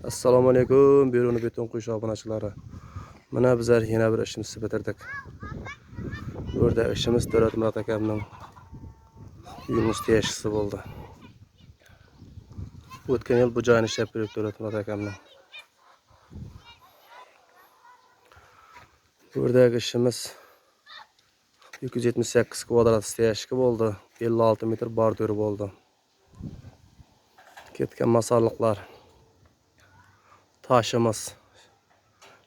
Assalomu alaykum, Beruni beton quyish obunachilari. Mana bizlar yana bir ishimizni bitirdik. Bu yerda ishimiz Davlat Murat akamning uyini isteyishisi bo'ldi. O'tgan yil bu joyni ishlab berdik Davlat Murat akamning. Bu yerdagi ishimiz 278 kvadrat isteyishki bo'ldi. 56 metr borduri bo'ldi. Ketgan masalliqlar, taşımız,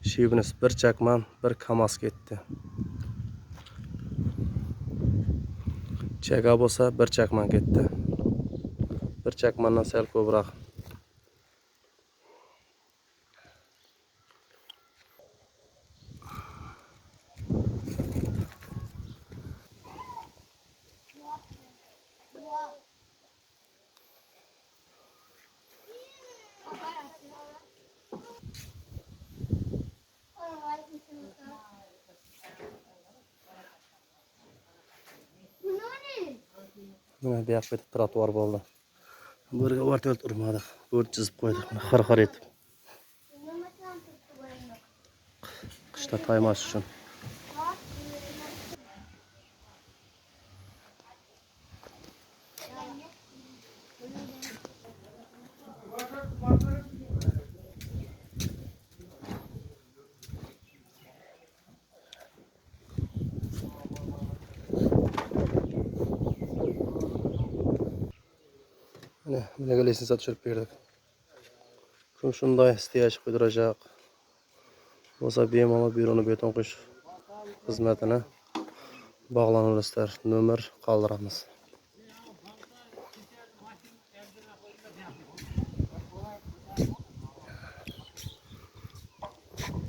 şibimiz bir çakman, bir kamaz ketdi. Çaka bo'lsa bir çakman ketdi. Bir çakmandan sal ko'proq. Mana bu yoqda trotuar bo'ldi. Bu yerga o'rtalib urmadik. Bu yerga chizib qo'ydik. Xir-xir etib. Qishda taymas uchun. Bunaqa lesensa tushirib berdik. Kim shunday istehaj qidirajaq bo'lsa bemalol Beruni beton quyish xizmatini bog'lanaverasizlar. Nomer qoldiramiz.